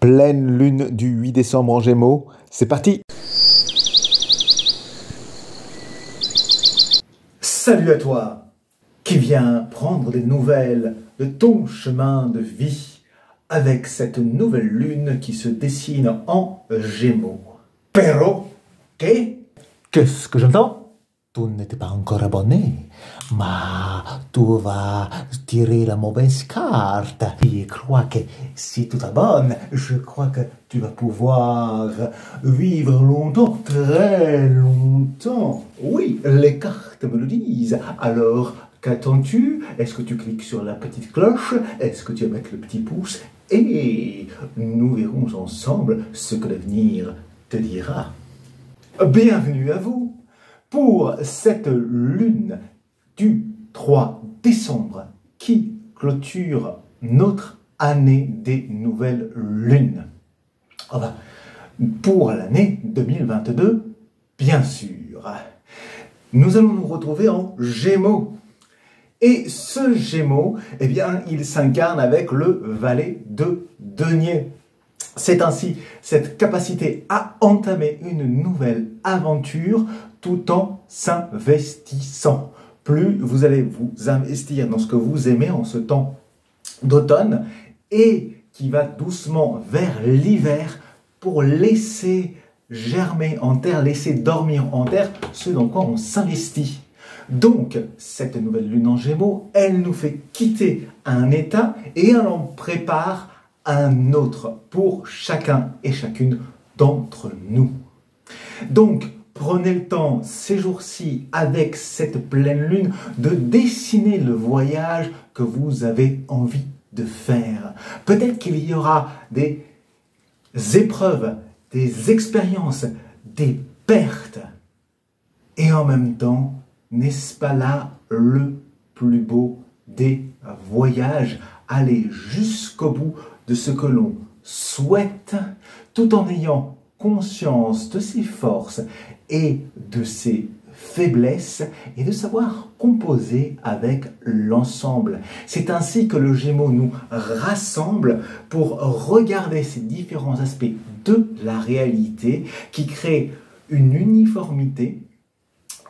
Pleine lune du 8 décembre en Gémeaux, c'est parti! Salut à toi qui viens prendre des nouvelles de ton chemin de vie avec cette nouvelle lune qui se dessine en Gémeaux. Pero, qu'est-ce que j'entends? Tu n'étais pas encore abonné, mais tu vas tirer la mauvaise carte. Je crois que si tu t'abonnes, je crois que tu vas pouvoir vivre longtemps, très longtemps. Oui, les cartes me le disent. Alors, qu'attends-tu? Est-ce que tu cliques sur la petite cloche? Est-ce que tu vas mettre le petit pouce? Et nous verrons ensemble ce que l'avenir te dira. Bienvenue à vous pour cette lune du 3 décembre qui clôture notre année des nouvelles lunes. Enfin, pour l'année 2022, bien sûr. Nous allons nous retrouver en Gémeaux. Et ce Gémeaux, eh bien, il s'incarne avec le valet de denier. C'est ainsi cette capacité à entamer une nouvelle aventure tout en s'investissant. Plus vous allez vous investir dans ce que vous aimez en ce temps d'automne et qui va doucement vers l'hiver pour laisser germer en terre, laisser dormir en terre ce dans quoi on s'investit. Donc, cette nouvelle lune en Gémeaux, elle nous fait quitter un état et elle en prépare un autre pour chacun et chacune d'entre nous. Donc, prenez le temps ces jours-ci avec cette pleine lune de dessiner le voyage que vous avez envie de faire. Peut-être qu'il y aura des épreuves, des expériences, des pertes. Et en même temps, n'est-ce pas là le plus beau des voyages? Aller jusqu'au bout de ce que l'on souhaite, tout en ayant conscience de ses forces et de ses faiblesses et de savoir composer avec l'ensemble. C'est ainsi que le Gémeaux nous rassemble pour regarder ces différents aspects de la réalité qui créent une uniformité,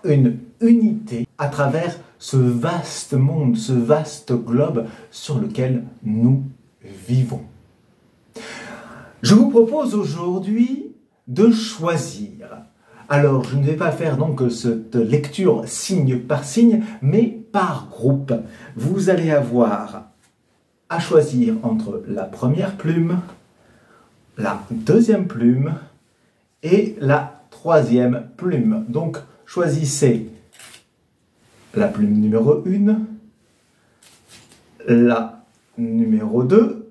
une unité à travers ce vaste monde, ce vaste globe sur lequel nous vivons. Je vous propose aujourd'hui de choisir. Alors, je ne vais pas faire donc cette lecture signe par signe, mais par groupe. Vous allez avoir à choisir entre la première plume, la deuxième plume et la troisième plume. Donc, choisissez la plume numéro 1, la numéro 2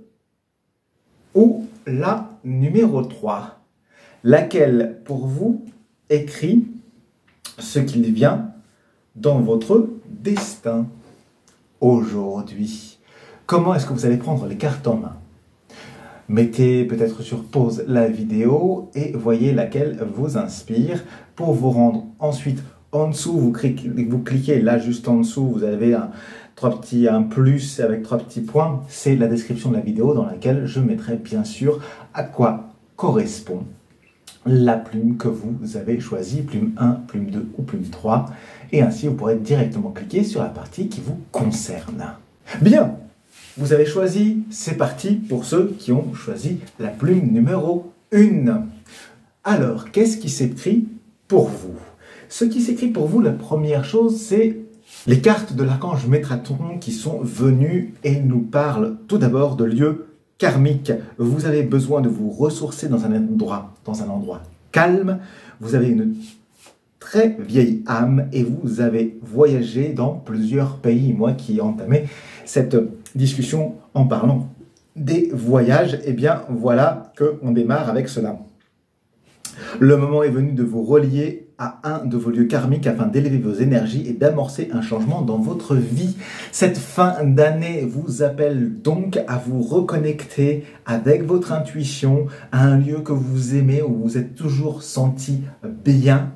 ou la numéro 3. Laquelle pour vous écrit ce qu'il vient dans votre destin aujourd'hui. Comment est-ce que vous allez prendre les cartes en main? Mettez peut-être sur pause la vidéo et voyez laquelle vous inspire pour vous rendre ensuite en dessous. Vous cliquez là juste en dessous, vous avez un plus avec 3 petits points. C'est la description de la vidéo dans laquelle je mettrai bien sûr à quoi correspond la plume que vous avez choisie, plume 1, plume 2 ou plume 3. Et ainsi, vous pourrez directement cliquer sur la partie qui vous concerne. Bien, vous avez choisi, c'est parti pour ceux qui ont choisi la plume numéro 1. Alors, qu'est-ce qui s'écrit pour vous? Ce qui s'écrit pour vous, la première chose, c'est les cartes de l'archange Métatron qui sont venues et nous parlent tout d'abord de lieux karmiques. Vous avez besoin de vous ressourcer dans un endroit calme. Vous avez une très vieille âme et vous avez voyagé dans plusieurs pays. Moi qui ai entamé cette discussion en parlant des voyages, eh bien voilà qu'on démarre avec cela. Le moment est venu de vous relier à un de vos lieux karmiques afin d'élever vos énergies et d'amorcer un changement dans votre vie. Cette fin d'année vous appelle donc à vous reconnecter avec votre intuition, à un lieu que vous aimez, où vous êtes toujours senti bien.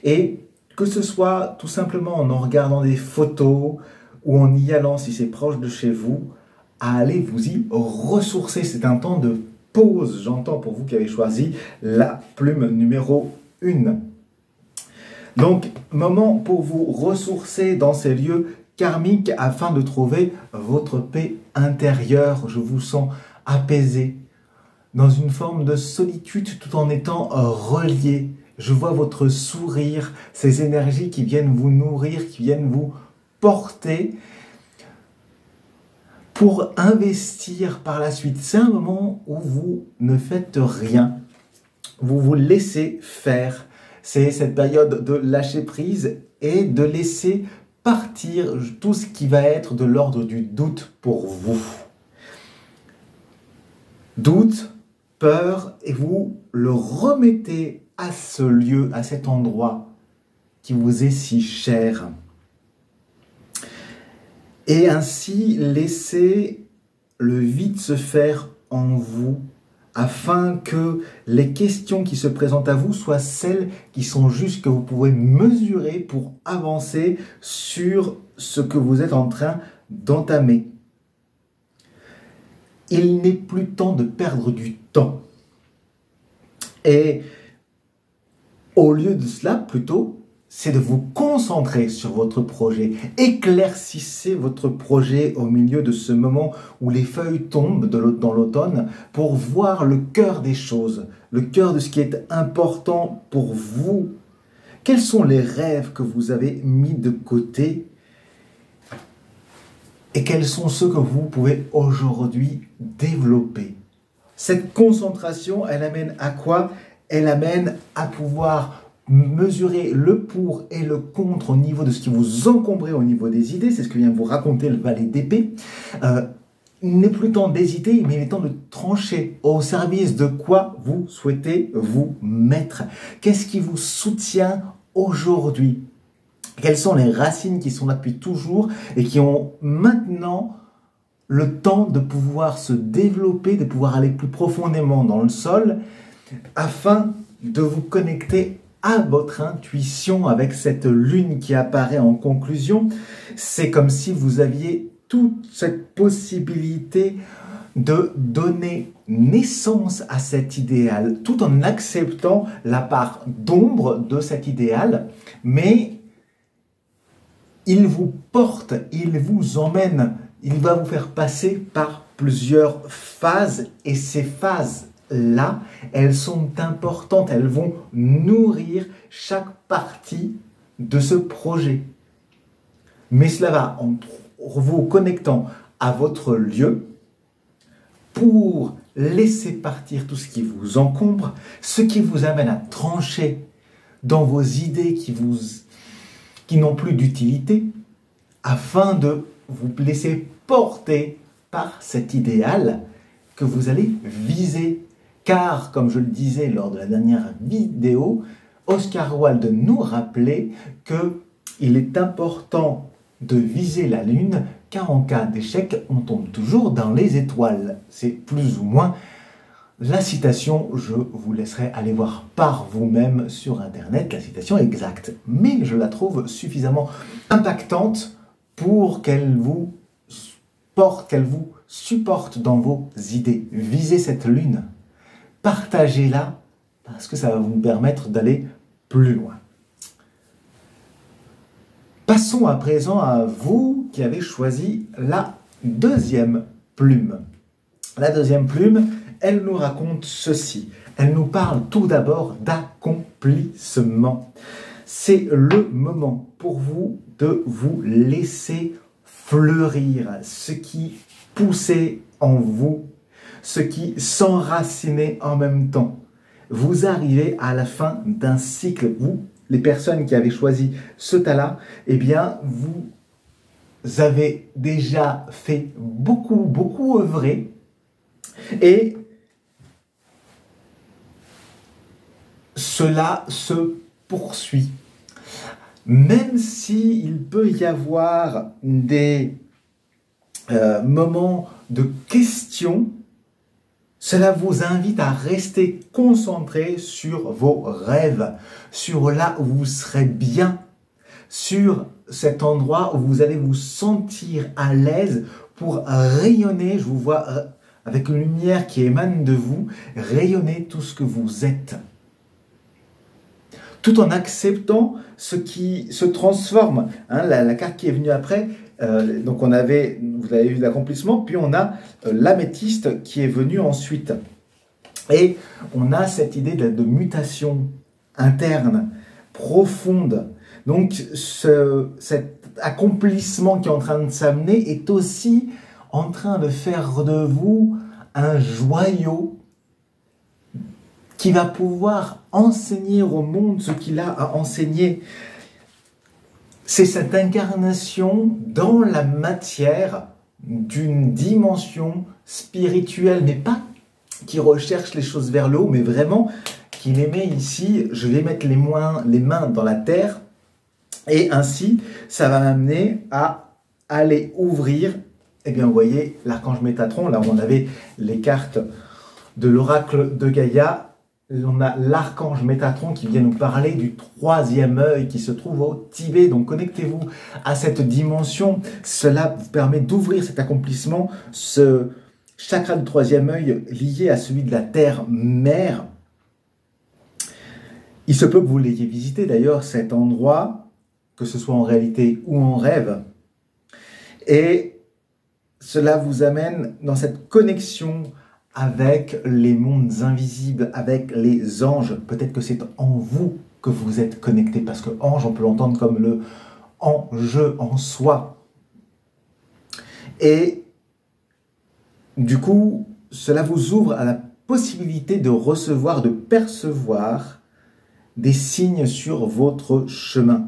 Et que ce soit tout simplement en regardant des photos ou en y allant si c'est proche de chez vous, à aller vous y ressourcer. C'est un temps de pause, j'entends pour vous qui avez choisi la plume numéro 1. Donc, moment pour vous ressourcer dans ces lieux karmiques afin de trouver votre paix intérieure. Je vous sens apaisé, dans une forme de solitude tout en étant relié. Je vois votre sourire, ces énergies qui viennent vous nourrir, qui viennent vous porter pour investir par la suite. C'est un moment où vous ne faites rien, vous vous laissez faire. C'est cette période de lâcher prise et de laisser partir tout ce qui va être de l'ordre du doute pour vous. Doute, peur, et vous le remettez à ce lieu, à cet endroit qui vous est si cher. Et ainsi laissez le vide se faire en vous, afin que les questions qui se présentent à vous soient celles qui sont justes, que vous pouvez mesurer pour avancer sur ce que vous êtes en train d'entamer. Il n'est plus temps de perdre du temps. Et au lieu de cela, plutôt, c'est de vous concentrer sur votre projet. Éclaircissez votre projet au milieu de ce moment où les feuilles tombent dans l'automne pour voir le cœur des choses, le cœur de ce qui est important pour vous. Quels sont les rêves que vous avez mis de côté et quels sont ceux que vous pouvez aujourd'hui développer? Cette concentration, elle amène à quoi? Elle amène à pouvoir mesurer le pour et le contre au niveau de ce qui vous encombrez au niveau des idées. C'est ce que vient vous raconter le valet d'épée. Il n'est plus temps d'hésiter, mais il est temps de trancher au service de quoi vous souhaitez vous mettre. Qu'est-ce qui vous soutient aujourd'hui? Quelles sont les racines qui sont là depuis toujours et qui ont maintenant le temps de pouvoir se développer, de pouvoir aller plus profondément dans le sol afin de vous connecter à votre intuition avec cette lune qui apparaît en conclusion? C'est comme si vous aviez toute cette possibilité de donner naissance à cet idéal, tout en acceptant la part d'ombre de cet idéal, mais il vous porte, il vous emmène, il va vous faire passer par plusieurs phases, et ces phases-là, elles sont importantes, elles vont nourrir chaque partie de ce projet. Mais cela va en vous connectant à votre lieu pour laisser partir tout ce qui vous encombre, ce qui vous amène à trancher dans vos idées qui n'ont plus d'utilité, afin de vous laisser porter par cet idéal que vous allez viser. Car, comme je le disais lors de la dernière vidéo, Oscar Wilde nous rappelait qu'il est important de viser la lune, car en cas d'échec, on tombe toujours dans les étoiles. C'est plus ou moins la citation, je vous laisserai aller voir par vous-même sur Internet la citation exacte. Mais je la trouve suffisamment impactante pour qu'elle vous porte, qu'elle vous supporte dans vos idées. Visez cette lune, partagez-la, parce que ça va vous permettre d'aller plus loin. Passons à présent à vous qui avez choisi la deuxième plume. La deuxième plume, elle nous raconte ceci. Elle nous parle tout d'abord d'accomplissement. C'est le moment pour vous de vous laisser fleurir ce qui poussait en vous, ce qui s'enracinait en même temps. Vous arrivez à la fin d'un cycle. Vous, les personnes qui avez choisi ce tas-là, eh bien, vous avez déjà fait beaucoup œuvré, et cela se poursuit. Même s'il peut y avoir des moments de questions, cela vous invite à rester concentré sur vos rêves, sur là où vous serez bien, sur cet endroit où vous allez vous sentir à l'aise pour rayonner. Je vous vois avec une lumière qui émane de vous, rayonner tout ce que vous êtes. Tout en acceptant ce qui se transforme. Hein, la carte qui est venue après, donc vous avez vu l'accomplissement, puis on a l'améthyste qui est venu ensuite. Et on a cette idée de mutation interne, profonde. Donc cet accomplissement qui est en train de s'amener est aussi en train de faire de vous un joyau qui va pouvoir enseigner au monde ce qu'il a à enseigner. C'est cette incarnation dans la matière d'une dimension spirituelle, mais pas qui recherche les choses vers le haut, mais vraiment qui les met ici. Je vais mettre les mains dans la terre, et ainsi, ça va m'amener à aller ouvrir. Eh bien, vous voyez, l'archange Métatron, là où on avait les cartes de l'oracle de Gaïa, on a l'archange Métatron qui vient nous parler du troisième œil qui se trouve au Tibet. Donc connectez-vous à cette dimension. Cela vous permet d'ouvrir cet accomplissement, ce chakra du troisième œil lié à celui de la terre-mère. Il se peut que vous l'ayez visité d'ailleurs, cet endroit, que ce soit en réalité ou en rêve. Et cela vous amène dans cette connexion avec les mondes invisibles, avec les anges. Peut-être que c'est en vous que vous êtes connecté, parce que ange, on peut l'entendre comme le en-jeu, en soi. Et du coup, cela vous ouvre à la possibilité de recevoir, de percevoir des signes sur votre chemin.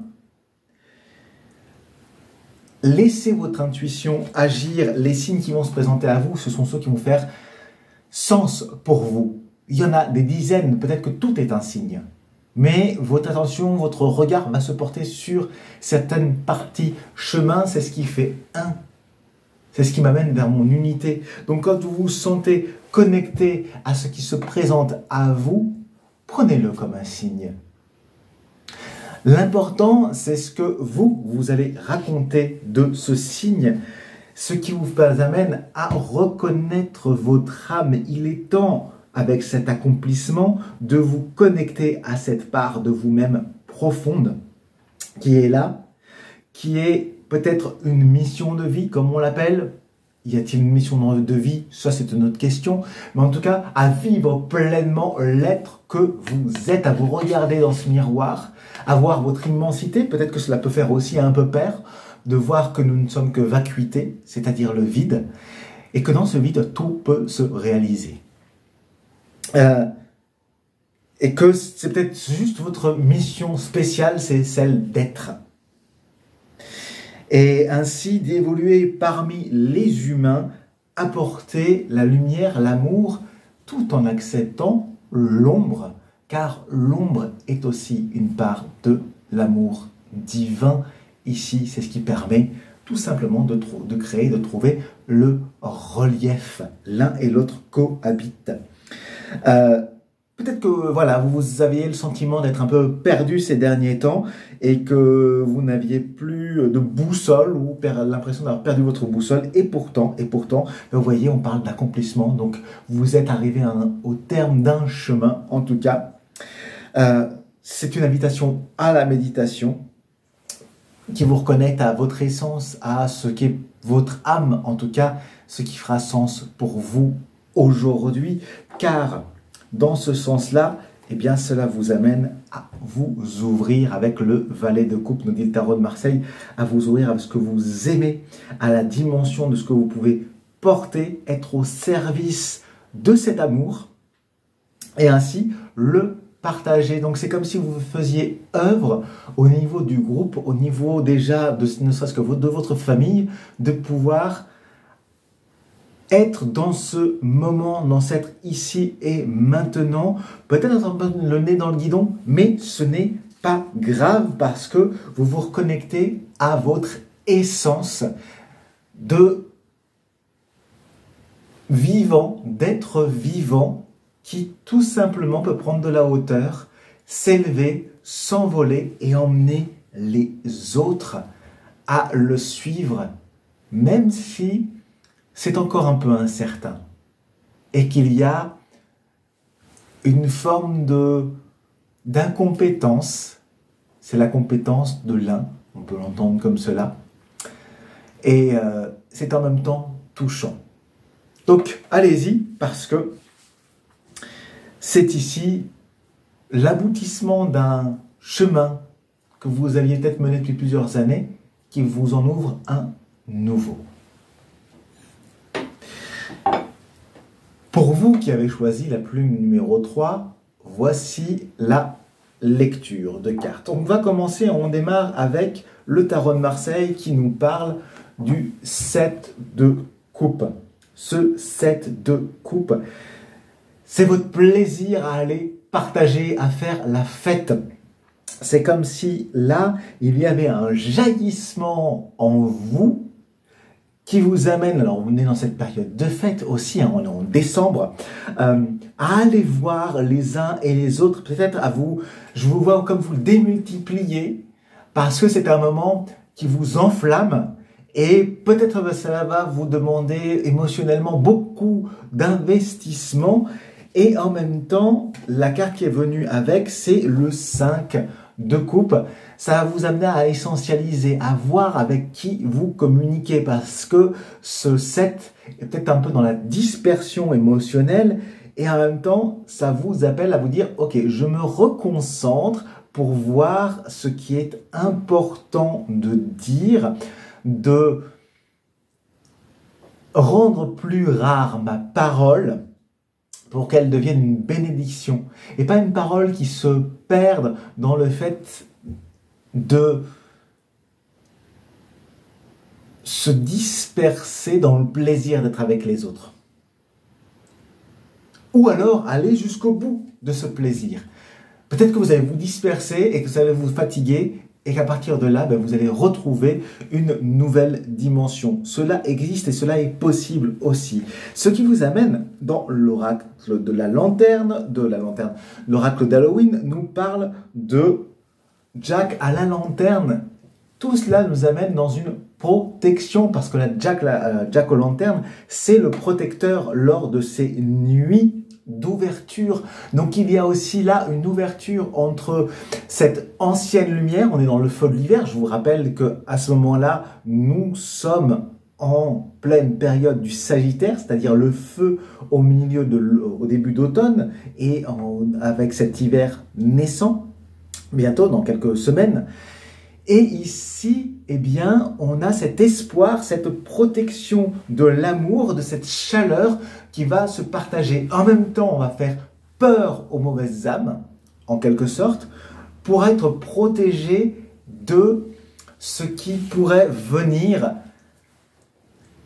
Laissez votre intuition agir. Les signes qui vont se présenter à vous, ce sont ceux qui vont faire sens pour vous. Il y en a des dizaines, peut-être que tout est un signe. Mais votre attention, votre regard va se porter sur certaines parties chemin. C'est ce qui fait un. C'est ce qui m'amène vers mon unité. Donc quand vous vous sentez connecté à ce qui se présente à vous, prenez-le comme un signe. L'important, c'est ce que vous allez raconter de ce signe, ce qui vous amène à reconnaître votre âme. Il est temps, avec cet accomplissement, de vous connecter à cette part de vous-même profonde qui est là, qui est peut-être une mission de vie, comme on l'appelle. Y a-t-il une mission de vie? Ça, c'est une autre question. Mais en tout cas, à vivre pleinement l'être que vous êtes, à vous regarder dans ce miroir, à voir votre immensité. Peut-être que cela peut faire aussi un peu peur de voir que nous ne sommes que vacuité, c'est-à-dire le vide, et que dans ce vide, tout peut se réaliser. Et que c'est peut-être juste votre mission spéciale, c'est celle d'être. Et ainsi d'évoluer parmi les humains, apporter la lumière, l'amour, tout en acceptant l'ombre, car l'ombre est aussi une part de l'amour divin. Ici, c'est ce qui permet tout simplement de créer, de trouver le relief. L'un et l'autre cohabitent. Peut-être que voilà, vous aviez le sentiment d'être un peu perdu ces derniers temps et que vous n'aviez plus de boussole ou l'impression d'avoir perdu votre boussole. Et pourtant, vous voyez, on parle d'accomplissement. Donc, vous êtes arrivé au terme d'un chemin, en tout cas. C'est une invitation à la méditation qui vous reconnecte à votre essence, à ce qu'est votre âme, en tout cas, ce qui fera sens pour vous aujourd'hui. Car dans ce sens-là, eh bien, cela vous amène à vous ouvrir avec le valet de coupe, nous dit le tarot de Marseille, à vous ouvrir à ce que vous aimez, à la dimension de ce que vous pouvez porter, être au service de cet amour, et ainsi le partager. Donc c'est comme si vous faisiez œuvre au niveau du groupe, au niveau déjà, ne serait-ce que de votre famille, de pouvoir être dans ce moment, dans cet ici et maintenant, peut-être le nez dans le guidon, mais ce n'est pas grave parce que vous vous reconnectez à votre essence de vivant, d'être vivant, qui tout simplement peut prendre de la hauteur, s'élever, s'envoler et emmener les autres à le suivre, même si c'est encore un peu incertain. et qu'il y a une forme d'incompétence. C'est la compétence de l'un, on peut l'entendre comme cela. Et c'est en même temps touchant. Donc, allez-y, parce que c'est ici l'aboutissement d'un chemin que vous aviez peut-être mené depuis plusieurs années, qui vous en ouvre un nouveau. Pour vous qui avez choisi la plume numéro 3, voici la lecture de cartes. On va commencer, on démarre avec le tarot de Marseille qui nous parle du 7 de coupe. Ce 7 de coupe, c'est votre plaisir à aller partager, à faire la fête. C'est comme si là, il y avait un jaillissement en vous qui vous amène, alors vous venez dans cette période de fête aussi, on est en décembre, à aller voir les uns et les autres, peut-être à vous, je vous vois comme vous le démultipliez, parce que c'est un moment qui vous enflamme, et peut-être ça va vous demander émotionnellement beaucoup d'investissement, et en même temps, la carte qui est venue avec, c'est le 5 de coupe. Ça va vous amener à essentialiser, à voir avec qui vous communiquez, parce que ce 7 est peut-être un peu dans la dispersion émotionnelle, et en même temps, ça vous appelle à vous dire, ok, je me reconcentre pour voir ce qui est important de dire, de rendre plus rare ma parole, pour qu'elle devienne une bénédiction, et pas une parole qui se perde dans le fait de se disperser dans le plaisir d'être avec les autres. Ou alors aller jusqu'au bout de ce plaisir. Peut-être que vous allez vous disperser et que ça va vous fatiguer, et qu'à partir de là, vous allez retrouver une nouvelle dimension. Cela existe et cela est possible aussi. Ce qui vous amène dans l'oracle de la lanterne, l'oracle d'Halloween nous parle de Jack à la lanterne. Tout cela nous amène dans une protection, parce que la Jack aux lanternes, c'est le protecteur lors de ces nuits d'ouverture. Donc il y a aussi là une ouverture entre cette ancienne lumière, on est dans le feu de l'hiver, je vous rappelle que à ce moment-là, nous sommes en pleine période du Sagittaire, c'est-à-dire le feu au début d'automne, et avec cet hiver naissant, bientôt dans quelques semaines. Et ici, eh bien, on a cet espoir, cette protection de l'amour, de cette chaleur qui va se partager. En même temps, on va faire peur aux mauvaises âmes, en quelque sorte, pour être protégé de ce qui pourrait venir,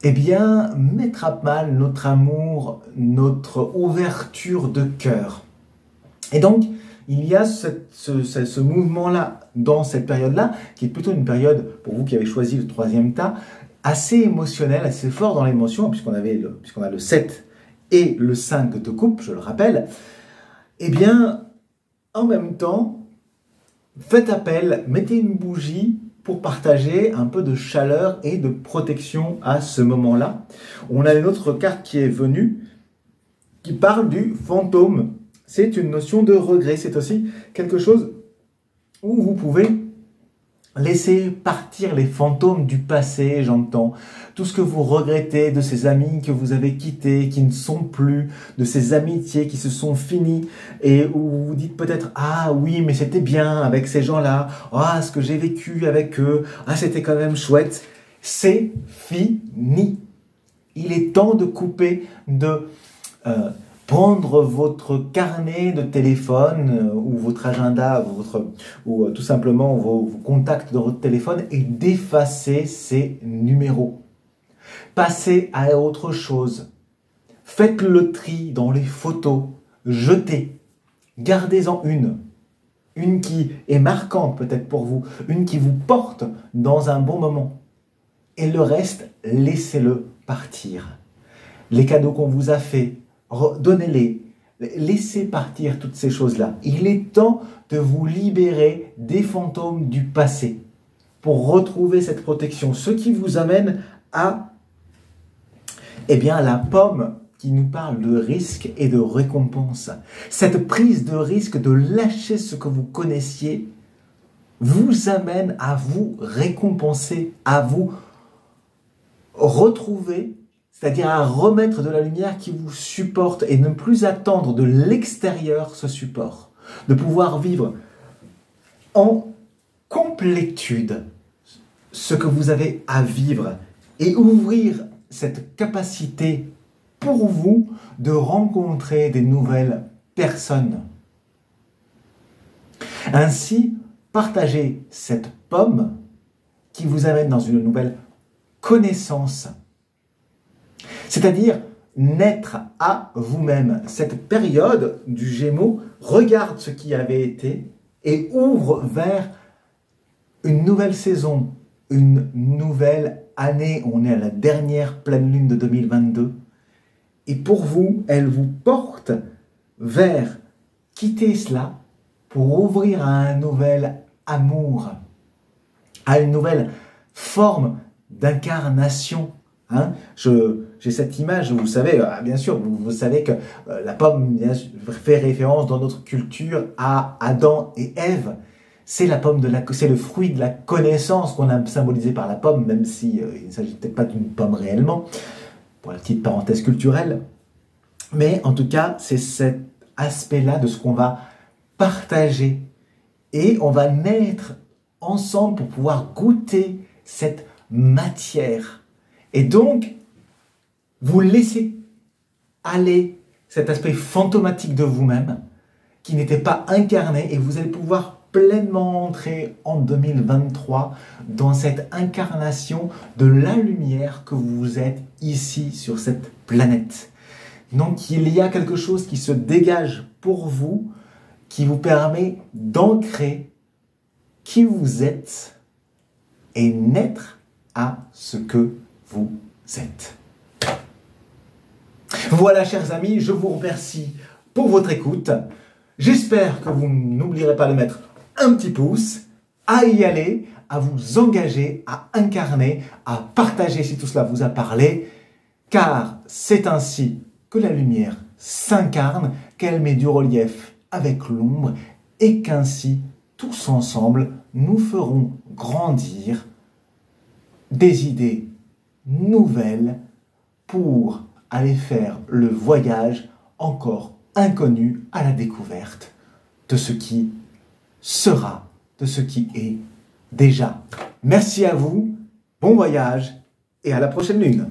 eh bien, mettre à mal notre amour, notre ouverture de cœur. Et donc, il y a ce mouvement-là, dans cette période-là, qui est plutôt une période, pour vous qui avez choisi le 3e tas, assez émotionnel, assez fort dans l'émotion, puisqu'on a le 7 et le 5 de coupe, je le rappelle. Eh bien, en même temps, faites appel, mettez une bougie pour partager un peu de chaleur et de protection à ce moment-là. On a une autre carte qui est venue, qui parle du fantôme. C'est une notion de regret, c'est aussi quelque chose où vous pouvez laisser partir les fantômes du passé, j'entends. Tout ce que vous regrettez de ces amis que vous avez quittés, qui ne sont plus, de ces amitiés qui se sont finies, et où vous vous dites peut-être « Ah oui, mais c'était bien avec ces gens-là, ah ce que j'ai vécu avec eux, ah c'était quand même chouette ». C'est fini. Il est temps de couper, de prendre votre carnet de téléphone ou votre agenda ou tout simplement vos contacts de votre téléphone et d'effacer ces numéros. Passez à autre chose. Faites le tri dans les photos. Jetez. Gardez-en une qui est marquante peut-être pour vous, une qui vous porte dans un bon moment. Et le reste, laissez-le partir. Les cadeaux qu'on vous a faits, donnez-les, laissez partir toutes ces choses-là. Il est temps de vous libérer des fantômes du passé pour retrouver cette protection. Ce qui vous amène à, eh bien, la pomme qui nous parle de risque et de récompense. Cette prise de risque de lâcher ce que vous connaissiez vous amène à vous récompenser, à vous retrouver, c'est-à-dire à remettre de la lumière qui vous supporte et ne plus attendre de l'extérieur ce support. De pouvoir vivre en complétude ce que vous avez à vivre et ouvrir cette capacité pour vous de rencontrer des nouvelles personnes. Ainsi, partagez cette pomme qui vous amène dans une nouvelle connaissance, c'est-à-dire naître à vous-même. Cette période du Gémeaux regarde ce qui avait été et ouvre vers une nouvelle saison, une nouvelle année. On est à la dernière pleine lune de 2022. Et pour vous, elle vous porte vers quitter cela pour ouvrir à un nouvel amour, à une nouvelle forme d'incarnation. J'ai cette image, vous savez, bien sûr, vous savez que la pomme fait référence dans notre culture à Adam et Ève. C'est c'est le fruit de la connaissance qu'on a symbolisé par la pomme, même si il ne s'agit peut-être pas d'une pomme réellement, pour la petite parenthèse culturelle. Mais en tout cas, c'est cet aspect-là de ce qu'on va partager. Et on va naître ensemble pour pouvoir goûter cette matière. Et donc, vous laissez aller cet aspect fantomatique de vous-même qui n'était pas incarné et vous allez pouvoir pleinement entrer en 2023 dans cette incarnation de la lumière que vous êtes ici sur cette planète. Donc il y a quelque chose qui se dégage pour vous, qui vous permet d'ancrer qui vous êtes et naître à ce que vous êtes. Voilà, chers amis, je vous remercie pour votre écoute. J'espère que vous n'oublierez pas de mettre un petit pouce, à y aller, à vous engager, à incarner, à partager si tout cela vous a parlé, car c'est ainsi que la lumière s'incarne, qu'elle met du relief avec l'ombre et qu'ainsi, tous ensemble, nous ferons grandir des idées nouvelles pour aller faire le voyage encore inconnu à la découverte de ce qui sera, de ce qui est déjà. Merci à vous, bon voyage et à la prochaine lune.